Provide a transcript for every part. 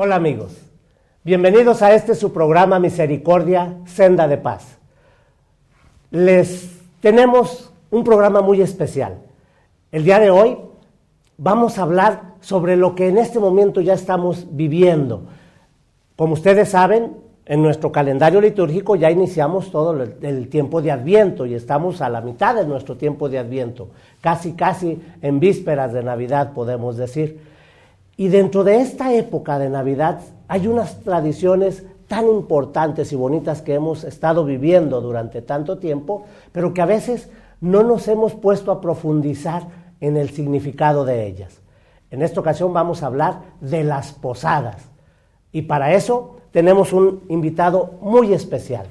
Hola amigos, bienvenidos a su programa Misericordia, Senda de Paz. Les tenemos un programa muy especial. El día de hoy vamos a hablar sobre lo que en este momento ya estamos viviendo. Como ustedes saben, en nuestro calendario litúrgico ya iniciamos todo el tiempo de Adviento y estamos a la mitad de nuestro tiempo de Adviento, casi en vísperas de Navidad podemos decir. Y dentro de esta época de Navidad hay unas tradiciones tan importantes y bonitas que hemos estado viviendo durante tanto tiempo, pero que a veces no nos hemos puesto a profundizar en el significado de ellas. En esta ocasión vamos a hablar de las posadas y para eso tenemos un invitado muy especial.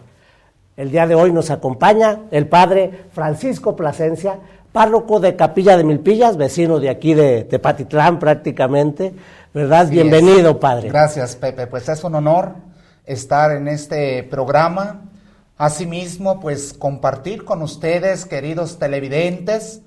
El día de hoy nos acompaña el padre Francisco Plasencia, párroco de Capilla de Milpillas, vecino de aquí de Tepatitlán prácticamente, ¿verdad? Así bienvenido, es. Padre. Gracias, Pepe. Pues es un honor estar en este programa. Asimismo, pues compartir con ustedes, queridos televidentes,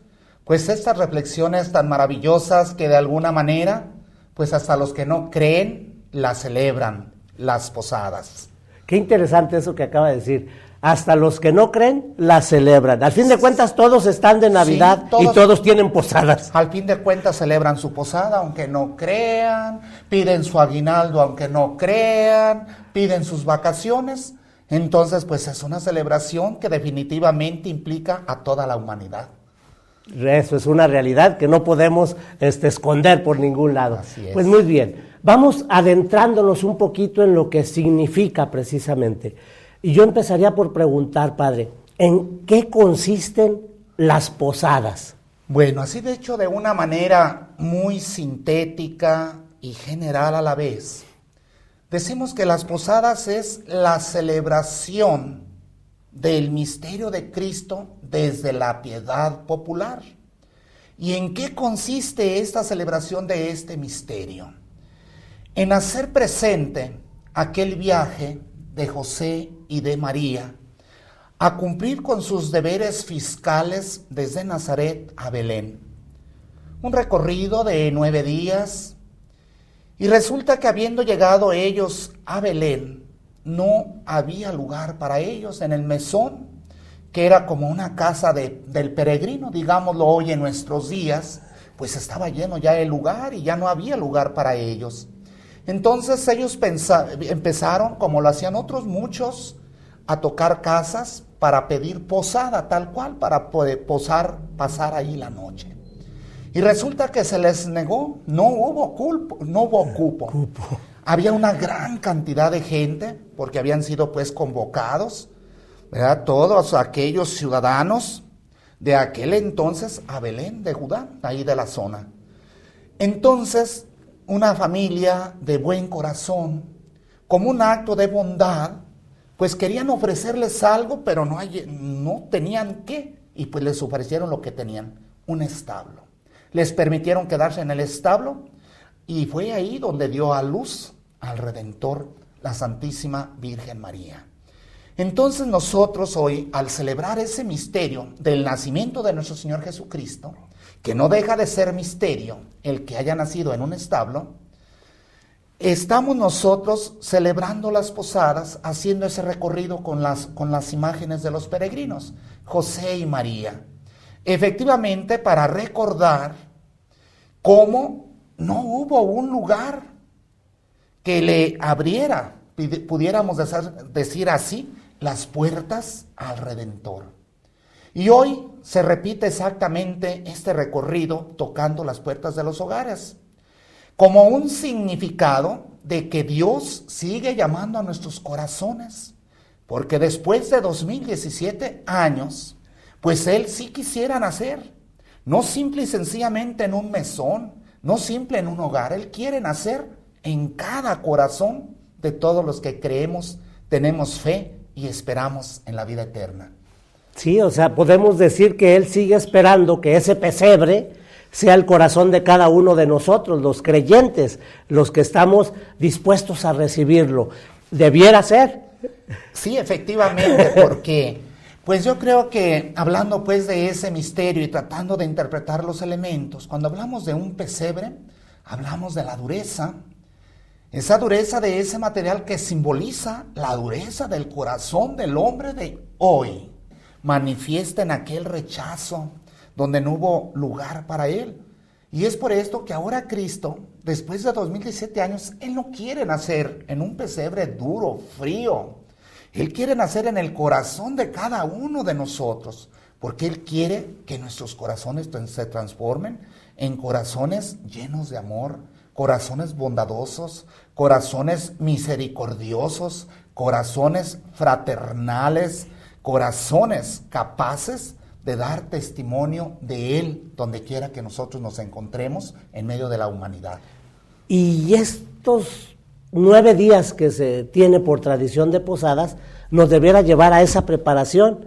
pues estas reflexiones tan maravillosas que de alguna manera, pues hasta los que no creen, las celebran, las posadas. Qué interesante eso que acaba de decir. Hasta los que no creen, las celebran. Al fin de cuentas, todos están de Navidad, sí, y todos tienen posadas. Al fin de cuentas, celebran su posada, aunque no crean, piden su aguinaldo, aunque no crean, piden sus vacaciones. Entonces, pues es una celebración que definitivamente implica a toda la humanidad. Eso es una realidad que no podemos esconder por ningún lado. Así es. Pues muy bien, vamos adentrándonos un poquito en lo que significa precisamente. Y yo empezaría por preguntar, padre, ¿en qué consisten las posadas? Bueno, así de hecho de una manera muy sintética y general a la vez, decimos que las posadas es la celebración del misterio de Cristo desde la piedad popular. ¿Y en qué consiste esta celebración de este misterio? En hacer presente aquel viaje de José y de María a cumplir con sus deberes fiscales desde Nazaret a Belén. Un recorrido de 9 días, y resulta que habiendo llegado ellos a Belén, no había lugar para ellos en el mesón, que era como una casa del peregrino, digámoslo hoy en nuestros días, pues estaba lleno ya el lugar y ya no había lugar para ellos. Entonces ellos empezaron, como lo hacían otros muchos, a tocar casas para pedir posada, tal cual, para poder pasar ahí la noche. Y resulta que se les negó, no hubo cupo. Había una gran cantidad de gente, porque habían sido pues convocados, ¿verdad? Todos aquellos ciudadanos de aquel entonces a Belén de Judá, ahí de la zona. Entonces, una familia de buen corazón, como un acto de bondad, pues querían ofrecerles algo, pero no tenían qué, y pues les ofrecieron lo que tenían, un establo. Les permitieron quedarse en el establo, y fue ahí donde dio a luz al Redentor, la Santísima Virgen María. Entonces nosotros hoy, al celebrar ese misterio del nacimiento de nuestro Señor Jesucristo, que no deja de ser misterio el que haya nacido en un establo, estamos nosotros celebrando las posadas, haciendo ese recorrido con las imágenes de los peregrinos, José y María. Efectivamente, para recordar cómo no hubo un lugar que le abriera, pudiéramos decir así, las puertas al Redentor. Y hoy se repite exactamente este recorrido tocando las puertas de los hogares, como un significado de que Dios sigue llamando a nuestros corazones, porque después de 2017 años, pues Él sí quisiera nacer, no simple y sencillamente en un mesón, no simple en un hogar, Él quiere nacer en cada corazón de todos los que creemos, tenemos fe y esperamos en la vida eterna. Sí, o sea, podemos decir que Él sigue esperando que ese pesebre sea el corazón de cada uno de nosotros, los creyentes, los que estamos dispuestos a recibirlo. Debiera ser. Sí, efectivamente, porque pues yo creo que hablando pues de ese misterio y tratando de interpretar los elementos, cuando hablamos de un pesebre, hablamos de la dureza, Esa dureza de ese material que simboliza la dureza del corazón del hombre de hoy, manifiesta en aquel rechazo donde no hubo lugar para él. Y es por esto que ahora Cristo, después de 2017 años, Él no quiere nacer en un pesebre duro, frío. Él quiere nacer en el corazón de cada uno de nosotros, porque Él quiere que nuestros corazones se transformen en corazones llenos de amor, corazones bondadosos, corazones misericordiosos, corazones fraternales, corazones capaces de dar testimonio de Él donde quiera que nosotros nos encontremos en medio de la humanidad. Y estos 9 días que se tiene por tradición de posadas nos debiera llevar a esa preparación,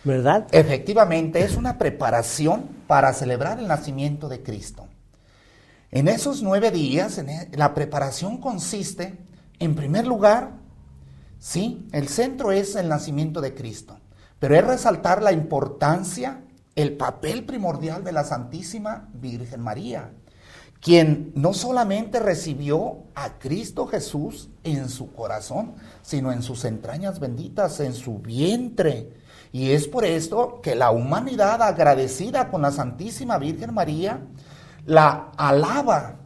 ¿verdad? Efectivamente, es una preparación para celebrar el nacimiento de Cristo. En esos 9 días, la preparación consiste, en primer lugar, sí, el centro es el nacimiento de Cristo, pero es resaltar la importancia, el papel primordial de la Santísima Virgen María, quien no solamente recibió a Cristo Jesús en su corazón, sino en sus entrañas benditas, en su vientre. Y es por esto que la humanidad, agradecida con la Santísima Virgen María, la alaba,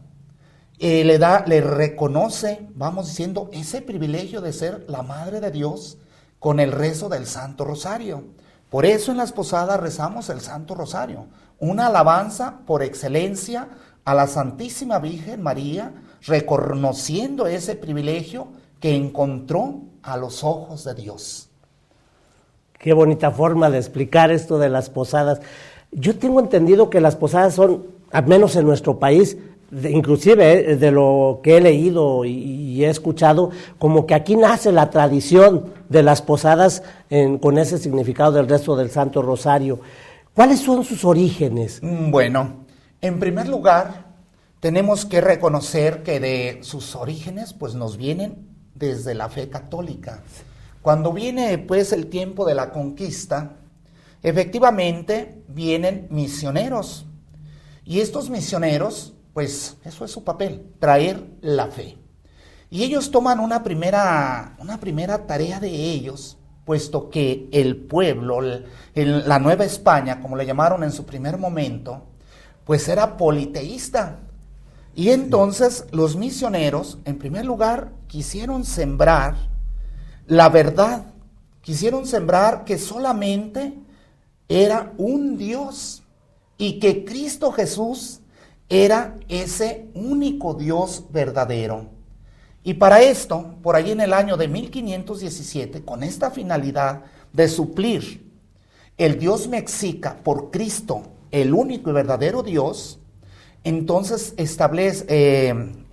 le reconoce, vamos diciendo, ese privilegio de ser la Madre de Dios con el rezo del Santo Rosario. Por eso en las posadas rezamos el Santo Rosario, una alabanza por excelencia a la Santísima Virgen María, reconociendo ese privilegio que encontró a los ojos de Dios. Qué bonita forma de explicar esto de las posadas. Yo tengo entendido que las posadas son, al menos en nuestro país, inclusive de lo que he leído y he escuchado, como que aquí nace la tradición de las posadas con ese significado del rezo del Santo Rosario. ¿Cuáles son sus orígenes? Bueno, en primer lugar, tenemos que reconocer que de sus orígenes pues nos vienen desde la fe católica. Cuando viene pues el tiempo de la conquista, efectivamente vienen misioneros. Y estos misioneros, pues eso es su papel, traer la fe. Y ellos toman una primera tarea de ellos, puesto que el pueblo, la Nueva España, como le llamaron en su primer momento, pues era politeísta. Y entonces los misioneros, en primer lugar, quisieron sembrar la verdad, quisieron sembrar que solamente era un Dios y que Cristo Jesús era ese único Dios verdadero. Y para esto, por ahí en el año de 1517, con esta finalidad de suplir el Dios mexica por Cristo, el único y verdadero Dios, entonces establecen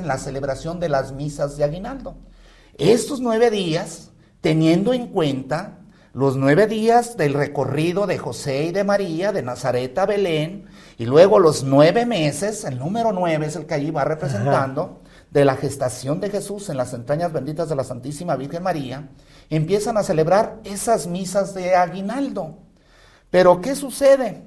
la celebración de las misas de aguinaldo. Estos 9 días, teniendo en cuenta los 9 días del recorrido de José y de María, de Nazaret a Belén, y luego los 9 meses, el número 9 es el que allí va representando, de la gestación de Jesús en las entrañas benditas de la Santísima Virgen María, empiezan a celebrar esas misas de aguinaldo. Pero ¿qué sucede?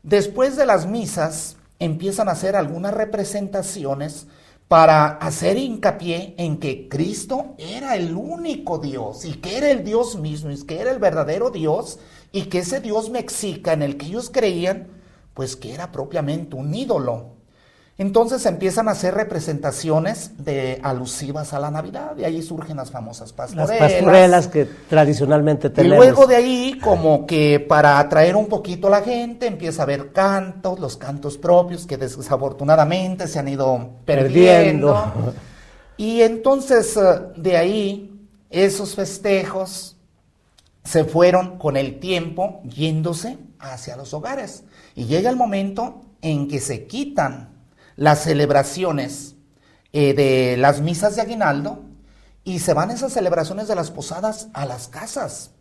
Después de las misas empiezan a hacer algunas representaciones para hacer hincapié en que Cristo era el único Dios y que era el Dios mismo y que era el verdadero Dios y que ese Dios mexica en el que ellos creían, pues que era propiamente un ídolo. Entonces empiezan a hacer representaciones alusivas a la Navidad, y ahí surgen las famosas pastorelas. Las pastorelas que tradicionalmente tenemos. Y luego de ahí, como que para atraer un poquito a la gente, empieza a haber cantos, los cantos propios que desafortunadamente se han ido perdiendo. Y entonces de ahí, esos festejos se fueron con el tiempo yéndose hacia los hogares. Y llega el momento en que se quitan las celebraciones de las misas de aguinaldo y se van esas celebraciones de las posadas a las casas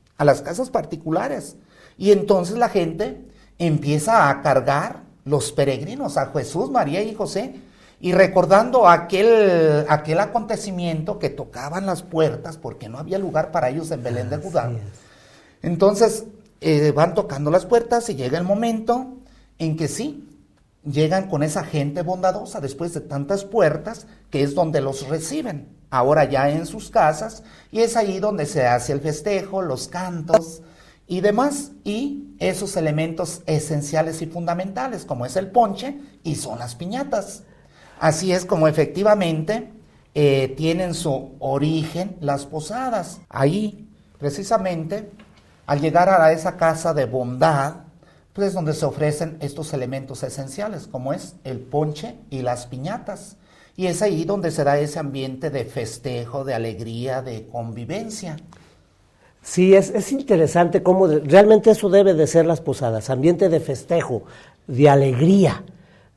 particulares. Y entonces la gente empieza a cargar los peregrinos a Jesús, María y José, y recordando aquel acontecimiento que tocaban las puertas porque no había lugar para ellos en Belén de Judá. Entonces van tocando las puertas y llega el momento en que sí, llegan con esa gente bondadosa después de tantas puertas, que es donde los reciben, ahora ya en sus casas, y es ahí donde se hace el festejo, los cantos y demás, y esos elementos esenciales y fundamentales, como es el ponche y son las piñatas. Así es como efectivamente tienen su origen las posadas. Ahí, precisamente, al llegar a esa casa de bondad, pues es donde se ofrecen estos elementos esenciales, como es el ponche y las piñatas. Y es ahí donde se da ese ambiente de festejo, de alegría, de convivencia. Sí, es interesante cómo realmente eso debe de ser las posadas, ambiente de festejo, de alegría,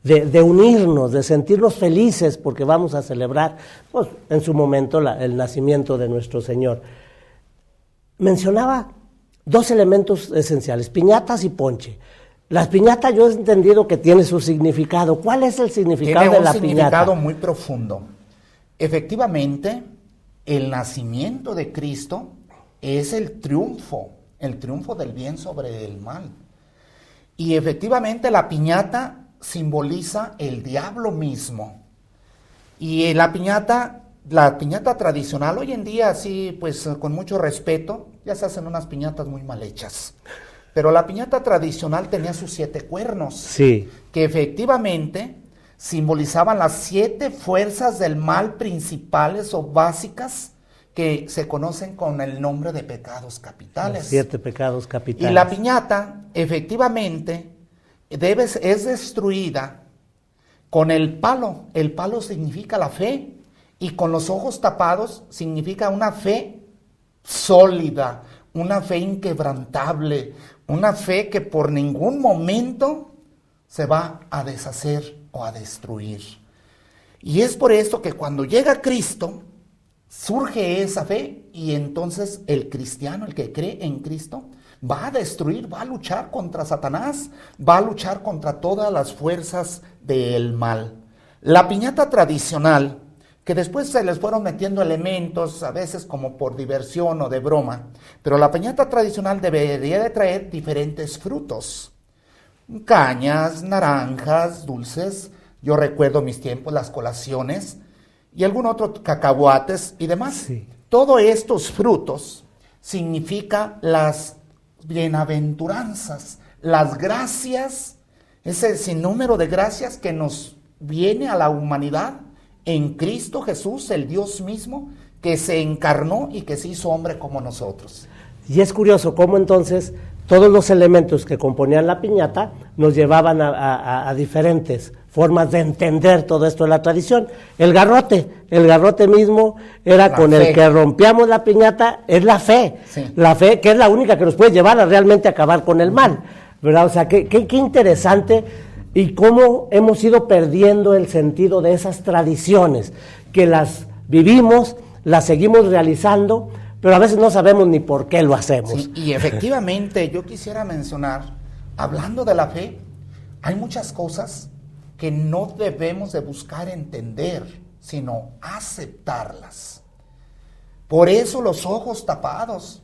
de unirnos, de sentirnos felices porque vamos a celebrar, pues, en su momento el nacimiento de nuestro Señor. Mencionaba dos elementos esenciales, piñatas y ponche. Las piñatas yo he entendido que tiene su significado. ¿Cuál es el significado de la piñata? Tiene un significado muy profundo. Efectivamente, el nacimiento de Cristo es el triunfo del bien sobre el mal. Y efectivamente la piñata simboliza el diablo mismo. Y la piñata tradicional, hoy en día, sí, pues con mucho respeto, ya se hacen unas piñatas muy mal hechas. Pero la piñata tradicional tenía sus 7 cuernos, sí, que efectivamente simbolizaban las 7 fuerzas del mal principales o básicas que se conocen con el nombre de pecados capitales. Los 7 pecados capitales. Y la piñata, efectivamente, es destruida con el palo. El palo significa la fe, y con los ojos tapados significa una fe sólida, una fe inquebrantable, una fe que por ningún momento se va a deshacer o a destruir. Y es por esto que cuando llega Cristo, surge esa fe, y entonces el cristiano, el que cree en Cristo, va a destruir, va a luchar contra Satanás, va a luchar contra todas las fuerzas del mal. La piñata tradicional, que después se les fueron metiendo elementos, a veces como por diversión o de broma, pero la piñata tradicional debería de traer diferentes frutos, cañas, naranjas, dulces. Yo recuerdo mis tiempos, las colaciones, y algún otro, cacahuates y demás. Sí. Todos estos frutos significan las bienaventuranzas, las gracias, ese sinnúmero de gracias que nos viene a la humanidad en Cristo Jesús, el Dios mismo, que se encarnó y que se hizo hombre como nosotros. Y es curioso cómo entonces todos los elementos que componían la piñata nos llevaban a diferentes formas de entender todo esto de la tradición. El garrote mismo era la con fe. El que rompíamos la piñata, es la fe, sí. La fe que es la única que nos puede llevar a realmente acabar con el mal, ¿verdad? O sea, qué interesante, y cómo hemos ido perdiendo el sentido de esas tradiciones, que las vivimos, las seguimos realizando, pero a veces no sabemos ni por qué lo hacemos. Sí, y efectivamente yo quisiera mencionar, hablando de la fe, hay muchas cosas que no debemos de buscar entender, sino aceptarlas. Por eso los ojos tapados.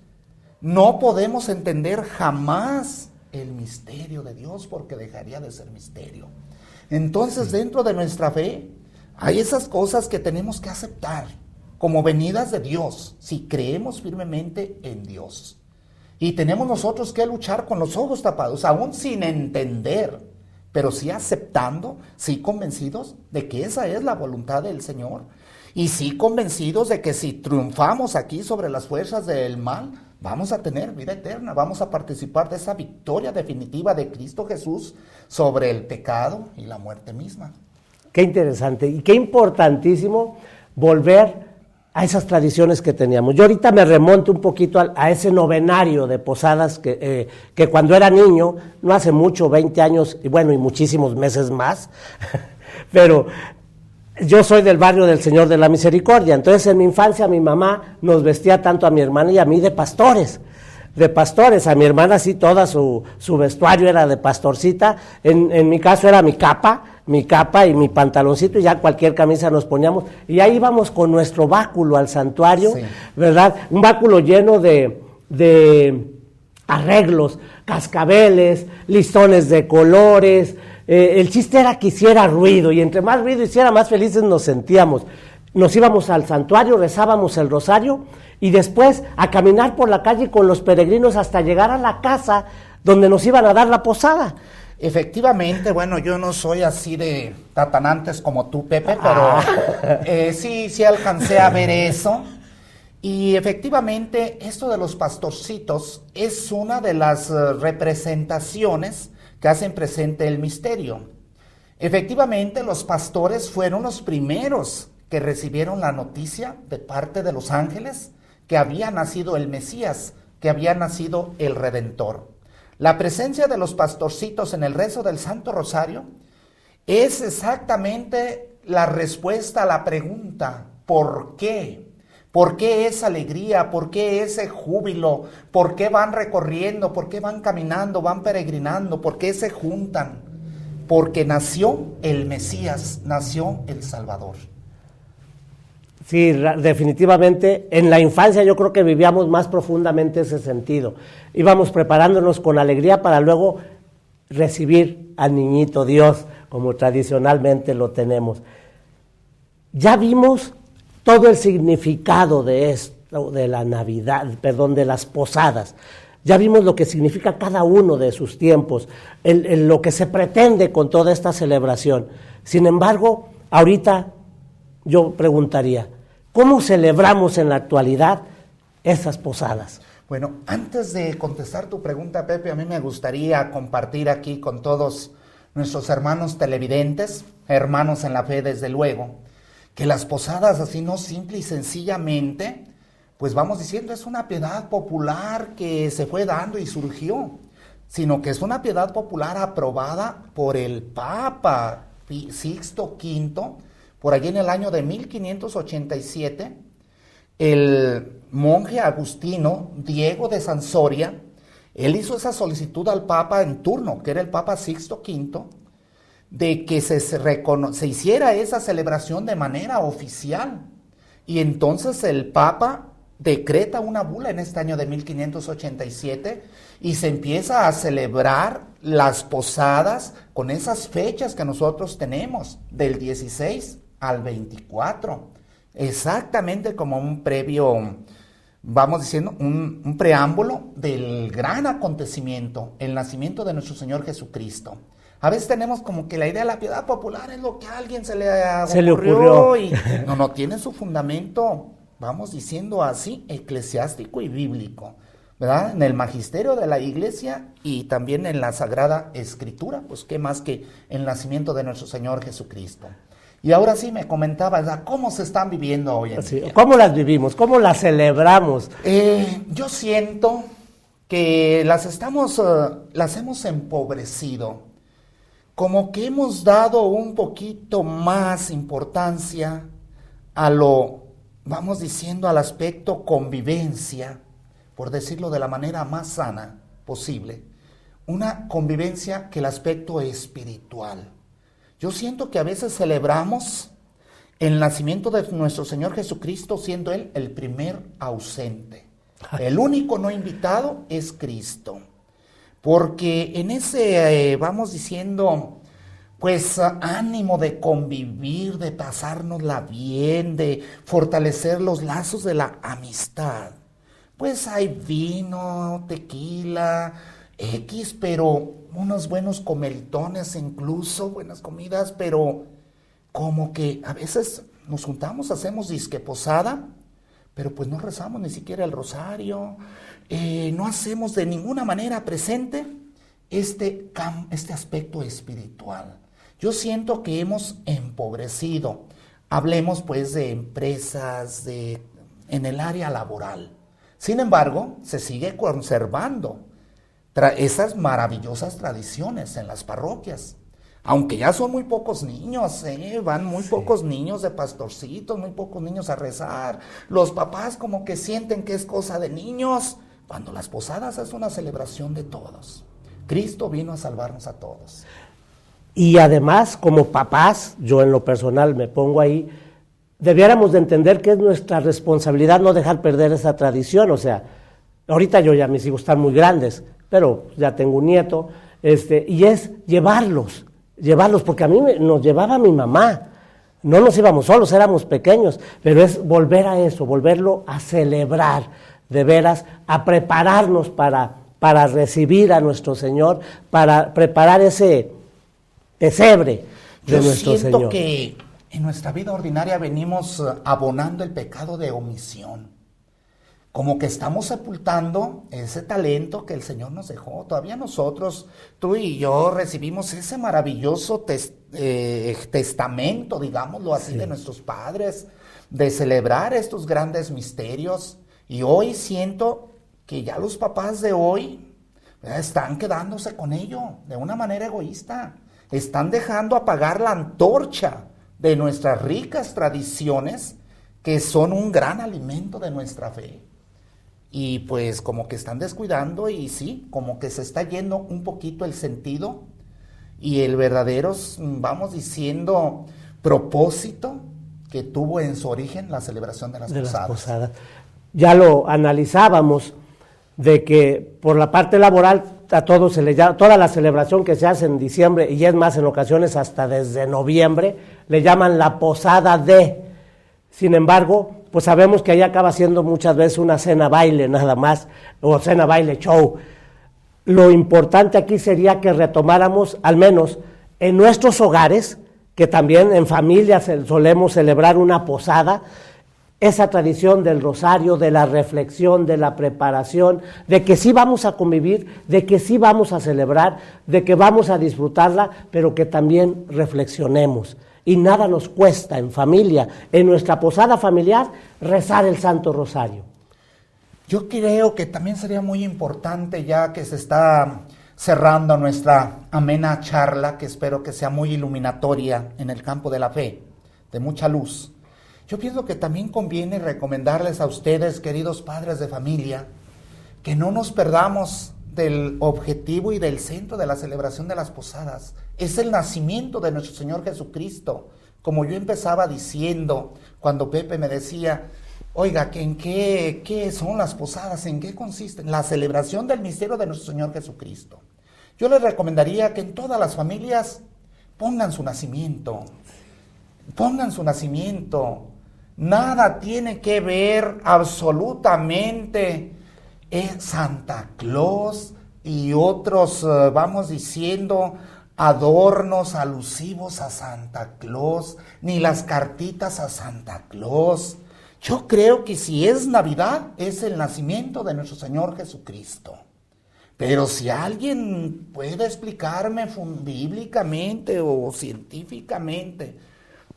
No podemos entender jamás el misterio de Dios, porque dejaría de ser misterio. Entonces, dentro de nuestra fe, hay esas cosas que tenemos que aceptar como venidas de Dios, si creemos firmemente en Dios. Y tenemos nosotros que luchar con los ojos tapados, aún sin entender, pero sí aceptando, sí convencidos de que esa es la voluntad del Señor, y sí convencidos de que si triunfamos aquí sobre las fuerzas del mal, vamos a tener vida eterna, vamos a participar de esa victoria definitiva de Cristo Jesús sobre el pecado y la muerte misma. Qué interesante y qué importantísimo volver a esas tradiciones que teníamos. Yo ahorita me remonto un poquito a ese novenario de posadas que cuando era niño, no hace mucho, 20 años, y bueno, y muchísimos meses más, pero yo soy del barrio del Señor de la Misericordia. Entonces en mi infancia mi mamá nos vestía tanto a mi hermana y a mí de pastores. A mi hermana sí, toda su vestuario era de pastorcita. En mi caso era mi capa y mi pantaloncito, y ya cualquier camisa nos poníamos, y ahí íbamos con nuestro báculo al santuario, sí, ¿verdad? Un báculo lleno de arreglos, cascabeles, listones de colores, El chiste era que hiciera ruido, y entre más ruido hiciera, más felices nos sentíamos. Nos íbamos al santuario, rezábamos el rosario, y después a caminar por la calle con los peregrinos hasta llegar a la casa donde nos iban a dar la posada. Efectivamente, bueno, yo no soy así de tatanantes como tú, Pepe, pero sí alcancé a ver eso. Y efectivamente, esto de los pastorcitos es una de las representaciones que hacen presente el misterio. Efectivamente, los pastores fueron los primeros que recibieron la noticia de parte de los ángeles que había nacido el Mesías, que había nacido el Redentor. La presencia de los pastorcitos en el rezo del Santo Rosario es exactamente la respuesta a la pregunta, ¿por qué? ¿Por qué esa alegría? ¿Por qué ese júbilo? ¿Por qué van recorriendo? ¿Por qué van caminando? ¿Van peregrinando? ¿Por qué se juntan? Porque nació el Mesías, nació el Salvador. Sí, definitivamente, en la infancia yo creo que vivíamos más profundamente ese sentido. Íbamos preparándonos con alegría para luego recibir al niñito Dios, como tradicionalmente lo tenemos. Ya vimos todo el significado de esto, de la Navidad, de las posadas. Ya vimos lo que significa cada uno de sus tiempos, lo que se pretende con toda esta celebración. Sin embargo, ahorita yo preguntaría, ¿cómo celebramos en la actualidad esas posadas? Bueno, antes de contestar tu pregunta, Pepe, a mí me gustaría compartir aquí con todos nuestros hermanos televidentes, hermanos en la fe desde luego, que las posadas así no simple y sencillamente, pues vamos diciendo, es una piedad popular que se fue dando y surgió, sino que es una piedad popular aprobada por el Papa Sixto V, por allí en el año de 1587, el monje agustino Diego de Sansoria, él hizo esa solicitud al Papa en turno, que era el Papa Sixto V, de que se hiciera esa celebración de manera oficial. Y entonces el Papa decreta una bula en este año de 1587 y se empieza a celebrar las posadas con esas fechas que nosotros tenemos, del 16 al 24, exactamente como un previo, vamos diciendo, un preámbulo del gran acontecimiento, el nacimiento de nuestro Señor Jesucristo. A veces tenemos como que la idea de la piedad popular es lo que a alguien se le ocurrió. Y no tiene su fundamento, vamos diciendo así, eclesiástico y bíblico, ¿verdad? En el magisterio de la Iglesia y también en la Sagrada Escritura, pues qué más que el nacimiento de nuestro Señor Jesucristo. Y ahora sí me comentabas, ¿cómo se están viviendo hoy en día? ¿Cómo las vivimos? ¿Cómo las celebramos? Yo siento que las hemos empobrecido, como que hemos dado un poquito más importancia a vamos diciendo, al aspecto convivencia, por decirlo de la manera más sana posible, una convivencia que el aspecto espiritual. Yo siento que a veces celebramos el nacimiento de nuestro Señor Jesucristo siendo Él el primer ausente. El único no invitado es Cristo. Porque en ese, vamos diciendo, pues ánimo de convivir, de pasárnosla bien, de fortalecer los lazos de la amistad, pues hay vino, tequila, pero unos buenos comeltones incluso, buenas comidas, pero como que a veces nos juntamos, hacemos disque posada, pero pues no rezamos ni siquiera el rosario, no hacemos de ninguna manera presente este aspecto espiritual. Yo siento que hemos empobrecido. Hablemos pues de empresas, en el área laboral. Sin embargo, se sigue conservando esas maravillosas tradiciones en las parroquias. Aunque ya son muy pocos niños, van muy pocos niños de pastorcitos, muy pocos niños a rezar. Los papás como que sienten que es cosa de niños, cuando las posadas es una celebración de todos. Cristo vino a salvarnos a todos. Y además, como papás, yo en lo personal me pongo ahí, debiéramos de entender que es nuestra responsabilidad no dejar perder esa tradición. O sea, ahorita mis hijos están muy grandes, pero ya tengo un nieto, y es llevarlos. llevarlos, porque a mí nos llevaba mi mamá. No nos íbamos solos, éramos pequeños, pero es volver a eso, volverlo a celebrar, de veras, a prepararnos para recibir a nuestro Señor, para preparar ese pesebre de nuestro Señor. Yo siento que en nuestra vida ordinaria venimos abonando el pecado de omisión. Como que estamos sepultando ese talento que el Señor nos dejó. Todavía nosotros, tú y yo, recibimos ese maravilloso testamento, digámoslo así, de nuestros padres, de celebrar estos grandes misterios. Y hoy siento que ya los papás de hoy están quedándose con ello de una manera egoísta. Están dejando apagar la antorcha de nuestras ricas tradiciones, que son un gran alimento de nuestra fe. Y pues como que están descuidando, y sí, como que se está yendo un poquito el sentido y el verdadero, vamos diciendo, propósito que tuvo en su origen la celebración de las posadas. Ya lo analizábamos, de que por la parte laboral a todo se le llama, toda la celebración que se hace en diciembre, y es más en ocasiones hasta desde noviembre, le llaman la posada de. Sin embargo, pues sabemos que ahí acaba siendo muchas veces una cena baile nada más, o cena baile show. Lo importante aquí sería que retomáramos, al menos en nuestros hogares, que también en familia solemos celebrar una posada, esa tradición del rosario, de la reflexión, de la preparación, de que sí vamos a convivir, de que sí vamos a celebrar, de que vamos a disfrutarla, pero que también reflexionemos. Y nada nos cuesta en familia, en nuestra posada familiar, rezar el Santo Rosario. Yo creo que también sería muy importante, ya que se está cerrando nuestra amena charla, que espero que sea muy iluminatoria en el campo de la fe, de mucha luz. Yo pienso que también conviene recomendarles a ustedes, queridos padres de familia, que no nos perdamos del objetivo y del centro de la celebración de las posadas. Es el nacimiento de nuestro Señor Jesucristo. Como yo empezaba diciendo, cuando Pepe me decía, oiga, ¿en qué son las posadas? ¿En qué consisten? La celebración del misterio de nuestro Señor Jesucristo. Yo les recomendaría que en todas las familias pongan su nacimiento. Pongan su nacimiento. Nada tiene que ver absolutamente Santa Claus y otros, vamos diciendo, adornos alusivos a Santa Claus, ni las cartitas a Santa Claus. Yo creo que si es Navidad, es el nacimiento de nuestro Señor Jesucristo. Pero si alguien puede explicarme bíblicamente o científicamente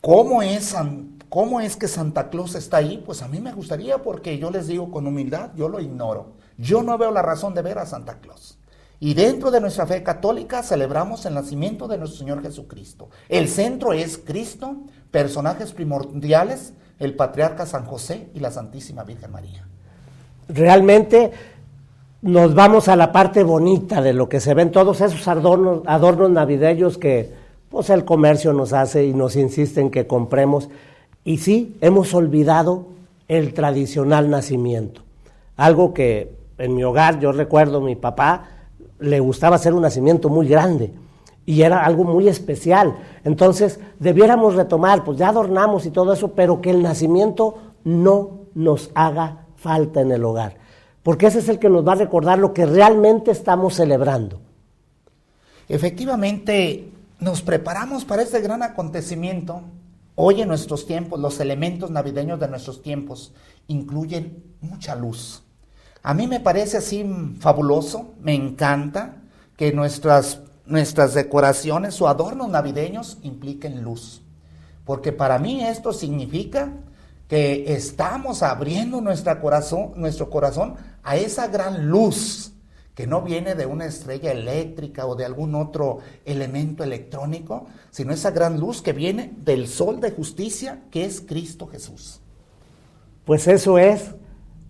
cómo es que Santa Claus está ahí, pues a mí me gustaría, porque yo les digo con humildad, yo lo ignoro. Yo no veo la razón de ver a Santa Claus. Y dentro de nuestra fe católica celebramos el nacimiento de nuestro Señor Jesucristo. El centro es Cristo, personajes primordiales, el patriarca San José y la Santísima Virgen María. Realmente nos vamos a la parte bonita de lo que se ven todos esos adornos navideños que pues el comercio nos hace y nos insiste en que compremos. Y sí, hemos olvidado el tradicional nacimiento. Algo que en mi hogar, yo recuerdo, mi papá le gustaba hacer un nacimiento muy grande y era algo muy especial. Entonces, debiéramos retomar, pues ya adornamos y todo eso, pero que el nacimiento no nos haga falta en el hogar, porque ese es el que nos va a recordar lo que realmente estamos celebrando. Efectivamente, nos preparamos para este gran acontecimiento. Hoy en nuestros tiempos, los elementos navideños de nuestros tiempos incluyen mucha luz. A mí me parece así fabuloso, me encanta que nuestras decoraciones o adornos navideños impliquen luz. Porque para mí esto significa que estamos abriendo nuestro corazón a esa gran luz que no viene de una estrella eléctrica o de algún otro elemento electrónico, sino esa gran luz que viene del sol de justicia, que es Cristo Jesús. Pues eso es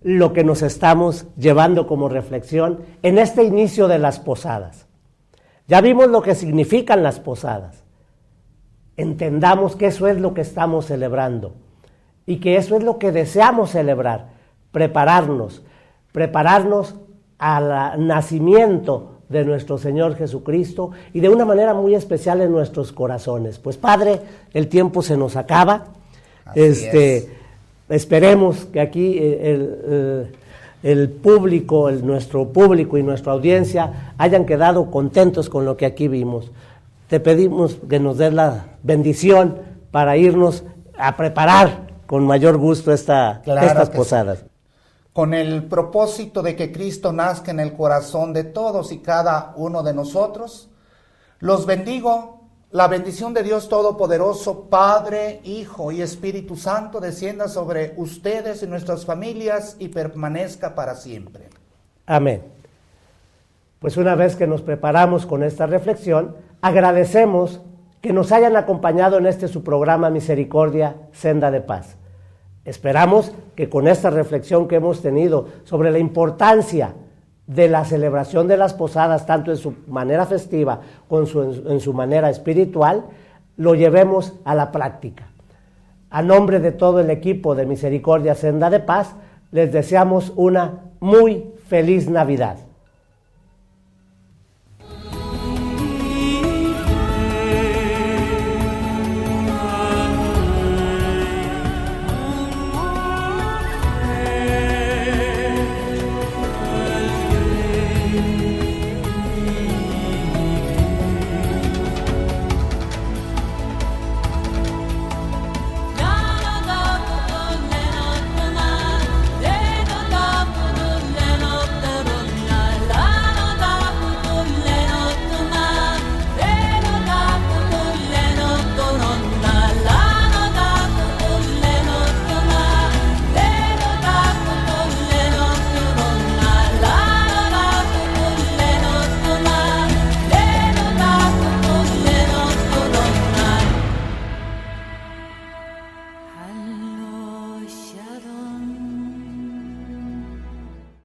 lo que nos estamos llevando como reflexión en este inicio de las posadas. Ya vimos lo que significan las posadas. Entendamos que eso es lo que estamos celebrando y que eso es lo que deseamos celebrar, prepararnos al nacimiento de nuestro Señor Jesucristo y de una manera muy especial en nuestros corazones. Pues Padre, el tiempo se nos acaba. Esperemos que aquí el público, nuestro público y nuestra audiencia hayan quedado contentos con lo que aquí vimos. Te pedimos que nos des la bendición para irnos a preparar con mayor gusto estas posadas. Sí. Con el propósito de que Cristo nazca en el corazón de todos y cada uno de nosotros, los bendigo. La bendición de Dios Todopoderoso, Padre, Hijo y Espíritu Santo, descienda sobre ustedes y nuestras familias y permanezca para siempre. Amén. Pues una vez que nos preparamos con esta reflexión, agradecemos que nos hayan acompañado en su programa Misericordia, Senda de Paz. Esperamos que con esta reflexión que hemos tenido sobre la importancia de la celebración de las posadas, tanto en su manera festiva como en su manera espiritual, lo llevemos a la práctica. A nombre de todo el equipo de Misericordia Senda de Paz, les deseamos una muy feliz Navidad.